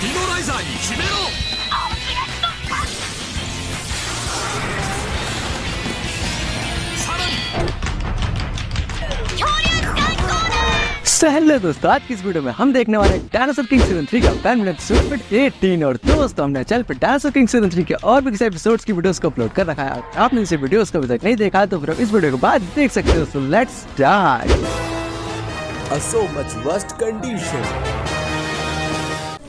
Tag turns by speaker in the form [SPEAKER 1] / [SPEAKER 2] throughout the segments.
[SPEAKER 1] ディノライザーに決めろ。さらに
[SPEAKER 2] हेलो दोस्तों, आज की इस वीडियो में हम देखने वाले हैं डायनासोर किंग सीजन 3 का 10 मिनट एपिसोड 18। और दोस्तों हमने चैनल पर डायनासोर किंग सीजन 3 के और भी किसी एपिसोड्स की वीडियोस को अपलोड कर रखा है। आपने इसे वीडियोस को अभी तक नहीं देखा तो फिर इस वीडियो के बाद देख सकते हो। So let's start.
[SPEAKER 3] so much worst condition।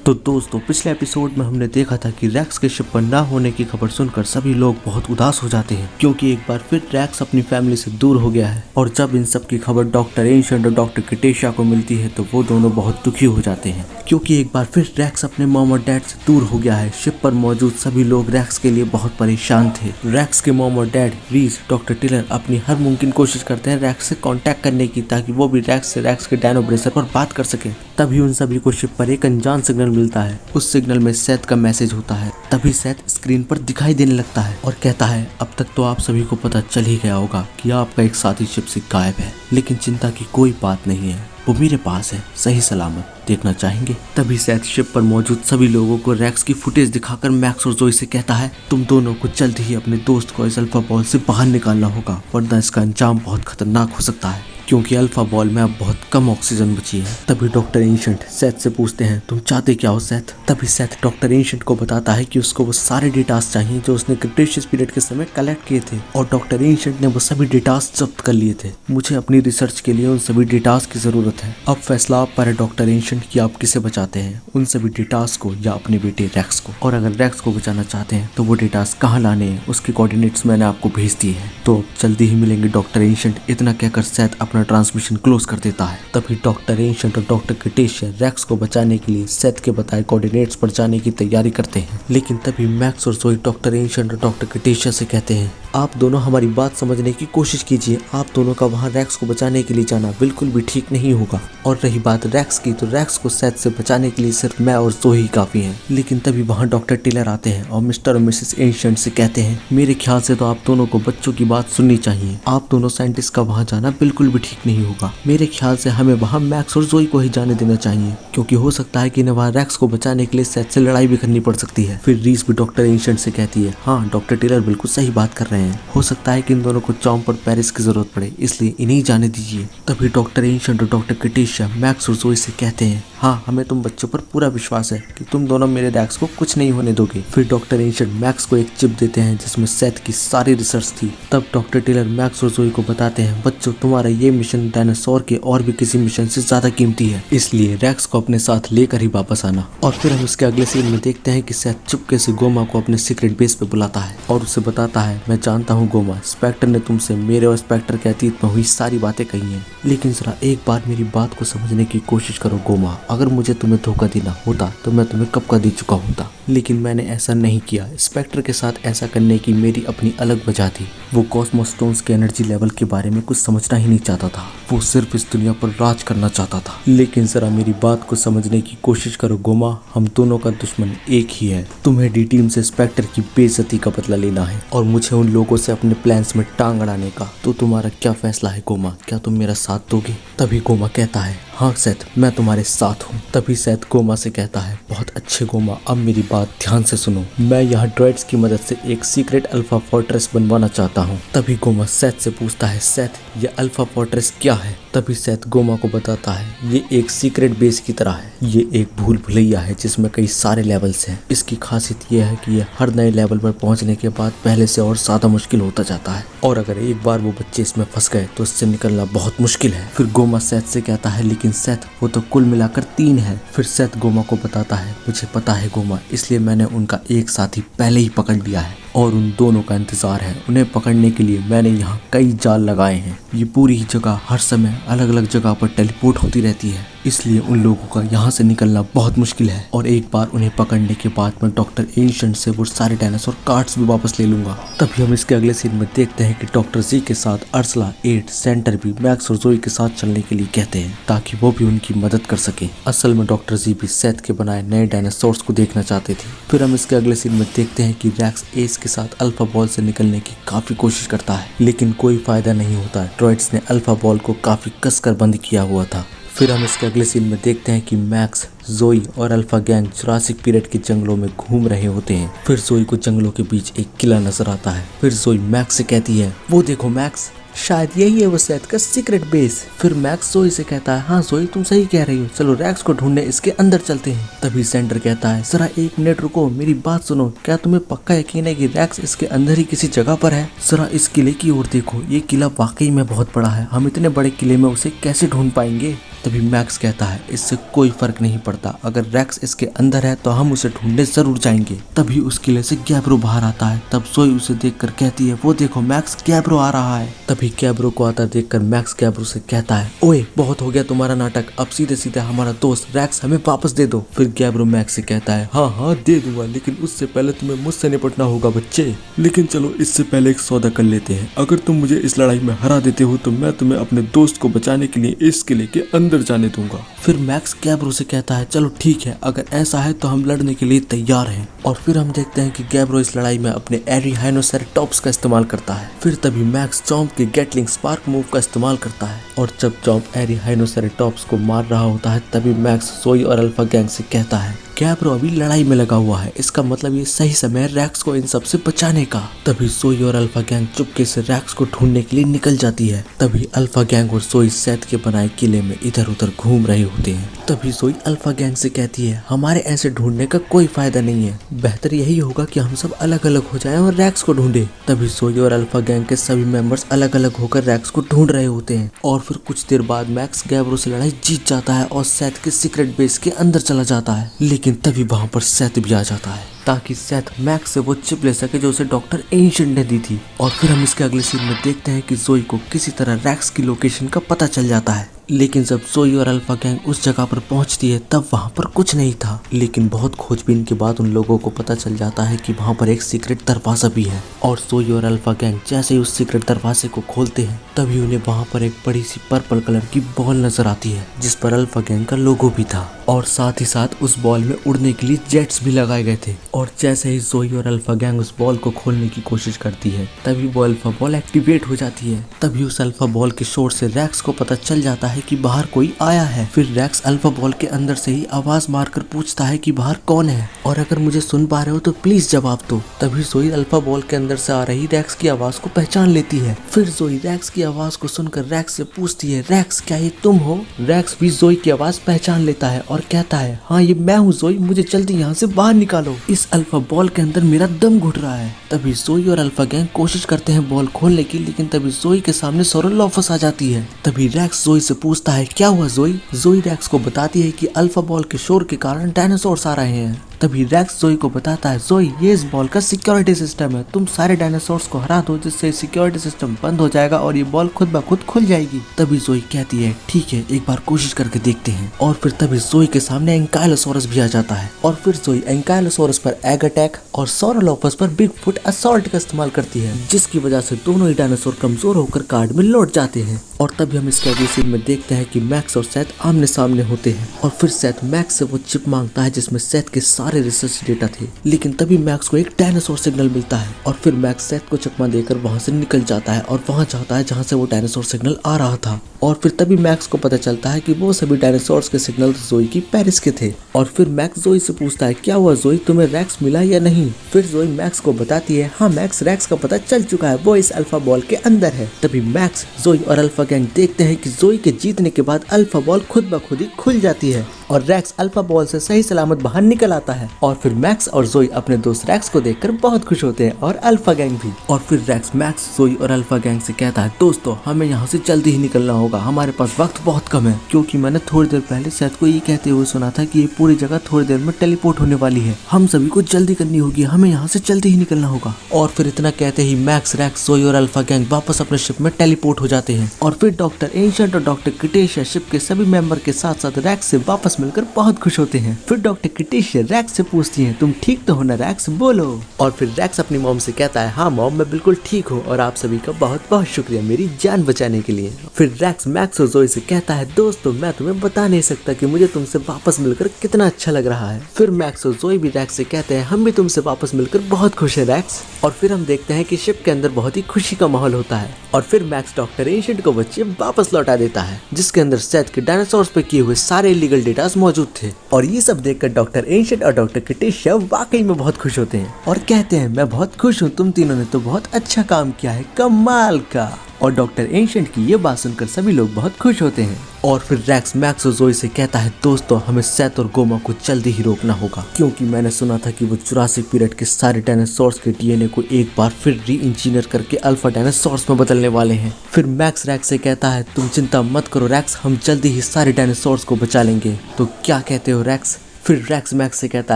[SPEAKER 4] तो दोस्तों पिछले एपिसोड में हमने देखा था कि रैक्स के शिप पर ना होने की खबर सुनकर सभी लोग बहुत उदास हो जाते हैं, क्योंकि एक बार फिर रैक्स अपनी फैमिली से दूर हो गया है। और जब इन सब की खबर डॉक्टर एंशिएंट और डॉक्टर किटेशिया को मिलती है तो वो दोनों बहुत दुखी हो जाते हैं, क्योंकि एक बार फिर रैक्स अपने मॉम और डैड से दूर हो गया है। शिप पर मौजूद सभी लोग रैक्स के लिए बहुत परेशान थे। रैक्स के मॉम और डैड रीज डॉक्टर टिलर अपनी हर मुमकिन कोशिश करते हैं रैक्स से कांटेक्ट करने की, ताकि वो भी रैक्स से रैक्स के डायनो ब्रेसर पर बात कर सके। तभी उन सभी को शिप पर एक अनजान सिग्नल मिलता है। उस सिग्नल में सेथ का मैसेज होता है। तभी सेथ स्क्रीन पर दिखाई देने लगता है और कहता है, अब तक तो आप सभी को पता चल ही गया होगा कि आपका एक साथी शिप से गायब है, लेकिन चिंता की कोई बात नहीं है, वो मेरे पास है, सही सलामत। देखना चाहेंगे? तभी सेथ शिप पर मौजूद सभी लोगों को रैक्स की फुटेज दिखाकर मैक्स और जोई से कहता है, तुम दोनों को जल्द ही अपने दोस्त को इस अल्फा बॉल से बाहर निकालना होगा, वरना इसका अंजाम बहुत खतरनाक हो सकता है, क्योंकि अल्फा बॉल में अब बहुत कम ऑक्सीजन बची है। तभी डॉक्टर एंशिएंट सेथ से पूछते हैं, तुम चाहते क्या हो सेथ? तभी सेथ डॉक्टर एंशिएंट को बताता है कि उसको वो सारे डेटास चाहिए जो उसने क्रिटेशियस पीरियड के समय कलेक्ट किए थे, और डॉक्टर एंशिएंट ने वो सभी डेटास जब्त कर लिए थे। मुझे अपनी रिसर्च के लिए उन सभी डेटास की जरूरत है। अब फैसला आप पर है डॉक्टर एंशिएंट कि आप किसे बचाते हैं, उन सभी डेटास को या अपने बेटे रैक्स को। और अगर रैक्स को बचाना चाहते हैं तो वो डेटास कहाँ लाने हैं उसके कोऑर्डिनेट्स मैंने आपको भेज दिए हैं। तो अब जल्दी ही मिलेंगे डॉक्टर एंशिएंट। इतना कहकर सेथ अपना ट्रांसमिशन क्लोज कर देता है। तभी डॉक्टर एंशिएंट और डॉक्टर किटेशिया रैक्स को बचाने के लिए सेथ के बताए कोऑर्डिनेट्स पर जाने की तैयारी करते हैं। लेकिन तभी मैक्स और जोई डॉक्टर एंशिएंट और डॉक्टर किटेशिया से कहते हैं, आप दोनों हमारी बात समझने की कोशिश कीजिए। आप दोनों का वहाँ रैक्स को बचाने के लिए जाना बिल्कुल भी ठीक नहीं होगा। और रही बात रैक्स की, तो रैक्स को सेथ से बचाने के लिए सिर्फ मैं और जोई ही काफी हैं। लेकिन तभी वहाँ डॉक्टर टिलर आते हैं और मिस्टर और मिसेस एंशिएंट से कहते हैं, मेरे ख्याल से तो आप दोनों को बच्चों की बात सुननी चाहिए। आप दोनों साइंटिस्ट का वहाँ जाना बिल्कुल भी ठीक नहीं होगा। मेरे ख्याल से हमें वहाँ मैक्स और जोई को ही जाने देना चाहिए, क्योंकि हो सकता है कि इन्हें वहाँ रैक्स को बचाने के लिए सेथ से लड़ाई भी करनी पड़ सकती है। फिर रीज भी डॉक्टर एंशिएंट से कहती है, हाँ डॉक्टर टिलर बिल्कुल सही बात कर रहे हैं, हो सकता है कि इन दोनों को चॉम्प और पेरिस की जरूरत पड़े, इसलिए इन्हें जाने दीजिए। तभी डॉक्टर एंशिएंट और डॉक्टर किटेशिया मैक्स और जोई से कहते हैं, हाँ हमें तुम बच्चों पर पूरा विश्वास है कि तुम दोनों मेरे रैक्स को कुछ नहीं होने दोगे। फिर डॉक्टर एंशिएंट मैक्स को एक चिप देते हैं जिसमें सेथ की सारी रिसर्च थी। तब डॉक्टर टिलर मैक्स और जोई को बताते हैं, बच्चों तुम्हारा ये मिशन डायनासोर के और भी किसी मिशन से ज्यादा कीमती है, इसलिए रैक्स को अपने साथ लेकर ही वापस आना। और फिर हम इसके अगले सीन में देखते हैं कि सेथ चुपके से गोमा को अपने सीक्रेट बेस पे बुलाता है और उसे बताता है, मैं जानता हूँ गोमा, स्पेक्टर ने तुमसे मेरे और स्पेक्टर के अतीत में हुई सारी बातें कही हैं, लेकिन जरा एक बार मेरी बात को समझने की कोशिश करो गोमा। अगर मुझे तुम्हें धोखा देना होता तो मैं तुम्हें कब का दे चुका होता, लेकिन मैंने ऐसा नहीं किया। स्पेक्टर के साथ ऐसा करने की मेरी अपनी अलग वजह थी। वो कॉस्मोस स्टोन्स के एनर्जी लेवल के बारे में कुछ समझना ही नहीं चाहता था, वो सिर्फ इस दुनिया पर राज करना चाहता था। लेकिन जरा मेरी बात को समझने की कोशिश करो गोमा, हम दोनों का दुश्मन एक ही है। तुम्हें डी टीम से स्पेक्टर की बेइज्जती का बदला लेना है और मुझे उन लोगों से अपने प्लान्स में टांग अड़ाने का। तो तुम्हारा क्या फैसला है गोमा, क्या तुम मेरा साथ दोगे? तभी गोमा कहता है, हाँ सेथ मैं तुम्हारे साथ हूँ। तभी सेथ गोमा से कहता है, बहुत अच्छे गोमा, अब मेरी बात ध्यान से सुनो। मैं यहाँ ड्रॉइड्स की मदद से एक सीक्रेट अल्फा फोर्ट्रेस बनवाना चाहता हूँ। तभी गोमा सेथ से पूछता है, सेथ ये अल्फा फोर्ट्रेस क्या है? तभी सेथ गोमा को बताता है, ये एक सीक्रेट बेस की तरह है। ये एक भूल भुलैया है जिसमें कई सारे लेवल्स हैं। इसकी खासियत यह है कि ये हर नए लेवल पर पहुंचने के बाद पहले से और ज्यादा मुश्किल होता जाता है, और अगर एक बार वो बच्चे इसमें फंस गए तो इससे निकलना बहुत मुश्किल है। फिर गोमा सेथ से कहता है, लेकिन सेथ वो तो कुल मिलाकर 3 है। फिर सेथ गोमा को बताता है, मुझे पता है गोमा, इसलिए मैंने उनका एक साथी पहले ही पकड़ लिया है और उन दोनों का इंतजार है। उन्हें पकड़ने के लिए मैंने यहाँ कई जाल लगाए हैं। ये पूरी ही जगह हर समय अलग अलग जगह पर टेलीपोर्ट होती रहती है, इसलिए उन लोगों का यहाँ से निकलना बहुत मुश्किल है। और एक बार उन्हें पकड़ने के बाद मैं डॉक्टर एंशिएंट से वो सारे डायनासोर कार्ड्स भी वापस ले लूंगा। तभी हम इसके अगले सीन में देखते हैं कि डॉक्टर जी के साथ अर्सला, एट, सेंटर भी मैक्स और जोई के साथ चलने के लिए कहते हैं, ताकि वो भी उनकी मदद कर सके। असल में डॉक्टर जी भी सेथ के बनाए नए डायनासोर्स को देखना चाहते थे। फिर हम इसके अगले सीन में देखते हैं कि रैक्स एस के साथ अल्फा बॉल से निकलने की काफी कोशिश करता है, लेकिन कोई फायदा नहीं होता। ड्रॉइड्स ने अल्फा बॉल को काफी कसकर बंद किया हुआ था। फिर हम इसके अगले सीन में देखते हैं कि मैक्स, जोई और अल्फा गैंग जुरासिक पीरियड के जंगलों में घूम रहे होते हैं। फिर जोई को जंगलों के बीच एक किला नजर आता है। फिर जोई मैक्स से कहती है, वो देखो मैक्स, शायद यही है वो सेथ का सीक्रेट बेस। फिर मैक्स जोई से कहता है, हाँ जोई तुम सही कह रही हो, चलो रैक्स को ढूंढने इसके अंदर चलते हैं। तभी सेंटर कहता है, जरा 1 मिनट रुको, मेरी बात सुनो, क्या तुम्हें पक्का यकीन है कि रैक्स इसके अंदर ही किसी जगह पर है? जरा इस किले की ओर देखो, ये किला वाकई में बहुत बड़ा है, हम इतने बड़े किले में उसे कैसे ढूंढ पाएंगे? तभी मैक्स कहता है, इससे कोई फर्क नहीं पड़ता, अगर रैक्स इसके अंदर है तो हम उसे ढूंढने जरूर जाएंगे। तभी उस किले से गैब्रो बाहर आता है। तब जोई उसे देखकर कहती है, वो देखो मैक्स, गैब्रो आ रहा है। तभी गैब्रो को आता देखकर मैक्स गैब्रो से कहता है, ओए बहुत हो गया तुम्हारा नाटक, अब सीधे सीधे हमारा दोस्त रैक्स हमें वापस दे दो। फिर गैब्रो मैक्स से कहता है, हाँ हाँ दे दूंगा, लेकिन उससे पहले तुम्हें मुझसे निपटना होगा बच्चे। लेकिन चलो इससे पहले एक सौदा कर लेते हैं, अगर तुम मुझे इस लड़ाई में हरा देते हो तो मैं तुम्हें अपने दोस्त को बचाने के लिए इस किले के अंदर जाने दूंगा। फिर मैक्स गैब्रो से कहता है, चलो ठीक है, अगर ऐसा है तो हम लड़ने के लिए तैयार हैं। और फिर हम देखते हैं कि गैब्रो इस लड़ाई में अपने एरिहाइनोसेरेटॉप्स का इस्तेमाल करता है। फिर तभी मैक्स चॉम्प के गेटलिंग स्पार्क मूव का इस्तेमाल करता है, और जब चॉम्प एरिहाइनोसेरेटॉप्स को मार रहा होता है तभी मैक्स जोई और अल्फा गैंग से कहता है, गैब्रो अभी लड़ाई में लगा हुआ है, इसका मतलब ये सही समय है रैक्स को इन सब से बचाने का। तभी जोई और अल्फा गैंग चुपके से रैक्स को ढूंढने के लिए निकल जाती है। तभी अल्फा गैंग और जोई सेथ के बनाए किले में इधर उधर घूम रहे होते हैं। तभी जोई अल्फा गैंग से कहती है, हमारे ऐसे ढूंढने का कोई फायदा नहीं है, बेहतर यही होगा कि हम सब अलग अलग हो जाएं और रैक्स को ढूंढे। तभी जोई और अल्फा गैंग के सभी मेंबर्स अलग अलग होकर रैक्स को ढूंढ रहे होते हैं। और फिर कुछ देर बाद मैक्स गैब्रो से लड़ाई जीत जाता है और सेथ के सीक्रेट बेस के अंदर चला जाता है। लेकिन तभी वहाँ पर सेथ भी आ जाता है ताकि सेथ मैक्स से वो चिप ले सके जो उसे डॉक्टर एंशिएंट ने दी थी। और फिर हम इसके अगले सीन में देखते हैं कि जोई को किसी तरह रैक्स की लोकेशन का पता चल जाता है। लेकिन जब जोई और अल्फा गैंग उस जगह पर पहुंचती है तब वहां पर कुछ नहीं था। लेकिन बहुत खोजबीन के बाद उन लोगों को पता चल जाता है कि वहां पर एक सीक्रेट दरवाजा भी है। और जोई और अल्फा गैंग जैसे ही उस सीक्रेट दरवाजे को खोलते हैं तभी उन्हें वहां पर एक बड़ी सी पर्पल कलर की बॉल नजर आती है जिस पर अल्फा गैंग का लोगो भी था, और साथ ही साथ उस बॉल में उड़ने के लिए जेट्स भी लगाए गए थे। और जैसे ही जोई और अल्फा गैंग उस बॉल को खोलने की कोशिश करती है तभी वो अल्फा बॉल एक्टिवेट हो जाती है। तभी उस अल्फा बॉल के शोर से रैक्स को पता चल जाता है कि बाहर कोई आया है। फिर रैक्स अल्फा बॉल के अंदर से ही आवाज मारकर पूछता है कि बाहर कौन है, और अगर मुझे सुन पा रहे हो तो प्लीज जवाब दो। तभी जोई अल्फा बॉल के अंदर से आ रही रैक्स की आवाज को पहचान लेती है। फिर जोई रैक्स की आवाज को सुनकर रैक्स से पूछती है, रैक्स क्या ये तुम हो? रैक्स भी जोई की आवाज पहचान लेता है और कहता है, हाँ ये मैं हूँ जोई, मुझे जल्दी यहाँ से बाहर निकालो, इस अल्फा बॉल के अंदर मेरा दम घुट रहा है। तभी जोई और अल्फा गैंग कोशिश करते हैं बॉल खोलने की, लेकिन तभी जोई के सामने सोरोलॉफस आ जाती है। तभी रैक्स जोई से पूछता है, क्या हुआ जोई? जोई रैक्स को बताती है कि अल्फा बॉल के शोर के कारण डायनासोर्स आ रहे हैं। तभी रैक्स जोई को बताता है, जोई ये इस बॉल का सिक्योरिटी सिस्टम है, तुम सारे डायनासोर्स को हरा दो जिससे सिक्योरिटी सिस्टम बंद हो जाएगा और ये बॉल खुद ब खुद खुल जाएगी। तभी जोई कहती है, ठीक है एक बार कोशिश करके देखते हैं। और फिर तभी जोई के सामने एंकाइलोसोरस भी आ जाता है, और फिर जोई एंकाइलोसोरस पर एग अटैक और सोरोलॉफस पर बिग फुट असॉल्ट का इस्तेमाल करती है, जिसकी वजह से दोनों ही डायनासोर कमजोर होकर कार्ड में लौट जाते हैं। और तभी हम इसके अगले सीन में देखते हैं कि मैक्स और सेथ आमने सामने होते हैं, और फिर सेथ मैक्स से वो चिप मांगता है जिसमें सेथ के सारे रिसर्च डेटा थे। लेकिन तभी मैक्स को एक डायनासोर सिग्नल मिलता है, और फिर मैक्स सेथ को चकमा देकर वहां से निकल जाता है और वहां जाता है जहां से वो डायनासोर सिग्नल आ रहा था। और फिर तभी मैक्स को पता चलता है कि वो सभी डायनासोर्स के सिग्नल जोई की पेरिस के थे। और फिर मैक्स जोई से पूछता है, क्या हुआ जोई, तुम्हें रैक्स मिला या नहीं? फिर जोई मैक्स को बताती है, हाँ मैक्स, रैक्स का पता चल चुका है, वो इस अल्फा बॉल के अंदर है। तभी मैक्स, जोई और अल्फा गैंग देखते हैं कि जोई के जीतने के बाद अल्फा बॉल खुद ब खुद ही खुल जाती है और रैक्स अल्फा बॉल से सही सलामत बाहर निकल आता है। और फिर मैक्स और जोई अपने दोस्त रैक्स को देखकर बहुत खुश होते हैं, और अल्फा गैंग भी। और फिर रैक्स मैक्स, जोई और अल्फा गैंग से कहता है, दोस्तों हमें यहाँ से जल्दी ही निकलना होगा, हमारे पास वक्त बहुत कम है, क्योंकि मैंने थोड़ी देर पहले सेथ को ये कहते हुए सुना था कि ये पूरी जगह थोड़ी देर में टेलीपोर्ट होने वाली है, हम सभी को जल्दी करनी होगी, हमें यहाँ से जल्दी ही निकलना होगा। और फिर इतना कहते ही मैक्स, रैक्स, जोई और अल्फा गैंग वापस अपने शिप में टेलीपोर्ट हो जाते हैं। और फिर डॉक्टर एंशिएंट और डॉक्टर क्रिटेशिया शिप के सभी मेंबर के साथ साथ रैक्स से वापस मिलकर बहुत खुश होते हैं। फिर डॉक्टर किटिशिया रैक्स से पूछती है, तुम ठीक तो हो ना रैक्स, बोलो। और फिर रैक्स अपनी मॉम से कहता है, हाँ मॉम मैं बिल्कुल ठीक हूँ और आप सभी का बहुत बहुत शुक्रिया मेरी जान बचाने के लिए। फिर रैक्स मैक्स और जोई से कहता है, दोस्तों मैं तुम्हें बता नहीं सकता कि मुझे तुमसे वापस मिलकर कितना अच्छा लग रहा है। फिर मैक्स और जोई भी रैक्स से कहते हैं, हम भी तुमसे वापस मिलकर बहुत खुश है रैक्स। और फिर हम देखते हैं कि शिप के अंदर बहुत ही खुशी का माहौल होता है और फिर मैक्स डॉक्टर एंशिएंट को बच्चे वापस लौटा देता है, जिसके अंदर सेथ के डायनासोर्स पे किए हुए सारे इलीगल डेटास मौजूद थे। और ये सब देखकर डॉक्टर एंशिएंट और डॉक्टर किटिशिया वाकई में बहुत खुश होते हैं और कहते हैं, मैं बहुत खुश हूँ, तुम तीनों ने तो बहुत अच्छा काम किया है, कमाल का। और डॉक्टर एंशिएंट की ये बात सुनकर सभी लोग बहुत खुश होते हैं। और फिर रैक्स मैक्स और जोई से कहता है, दोस्तों हमें सेथ और गोमा को जल्दी ही रोकना होगा, क्योंकि मैंने सुना था कि वो जुरासिक पीरियड के सारे डायनासोर्स के डीएनए को एक बार फिर री इंजीनियर करके अल्फा डायनासोर्स में बदलने वाले हैं। फिर मैक्स रैक्स से कहता है, तुम चिंता मत करो रैक्स, हम जल्दी ही सारे डायनासोर्स को बचा लेंगे, तो क्या कहते हो रैक्स। फिर रैक्स मैक्स से कहता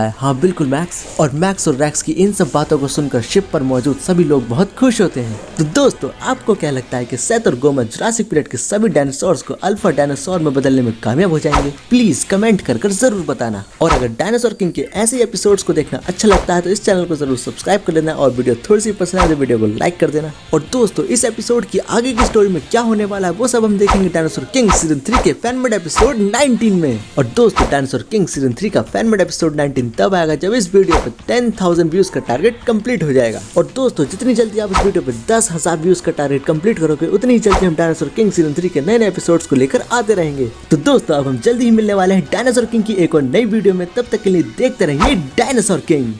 [SPEAKER 4] है, हाँ बिल्कुल मैक्स। और मैक्स और रैक्स की इन सब बातों को सुनकर शिप पर मौजूद सभी लोग बहुत खुश होते हैं। तो दोस्तों आपको क्या लगता है कि सेथ और गोमा जुरासिक पीरियड के सभी डायनासोर्स को अल्फा डायनासोर में बदलने में कामयाब हो जाएंगे? प्लीज कमेंट कर जरूर बताना। और अगर डायनासोर किंग के ऐसे एपिसोड्स को देखना अच्छा लगता है तो इस चैनल को जरूर सब्सक्राइब कर लेना और वीडियो थोड़ी सी पसंद आए तो वीडियो को लाइक कर देना। और दोस्तों इस एपिसोड की आगे की स्टोरी में क्या होने वाला है वो सब हम देखेंगे डायनासोर किंग सीजन 3 के फैन मेड एपिसोड 19 में। और दोस्तों डायनासोर किंग सीजन 3 का फैन मेड एपिसोड 19 तब आएगा जब इस वीडियो पे 10,000 व्यूज का टारगेट कंप्लीट हो जाएगा। और दोस्तों जितनी जल्दी आप इस वीडियो पे 10,000 व्यूज का टारगेट कंप्लीट करोगे उतनी जल्दी हम डायनासोर किंग सीजन 3 के नए एपिसोड्स को लेकर आते रहेंगे। तो दोस्तों अब हम जल्दी ही मिलने वाले हैं डायनासोर किंग की एक और नई वीडियो में, तब तक के लिए देखते रहिए डायनासोर किंग।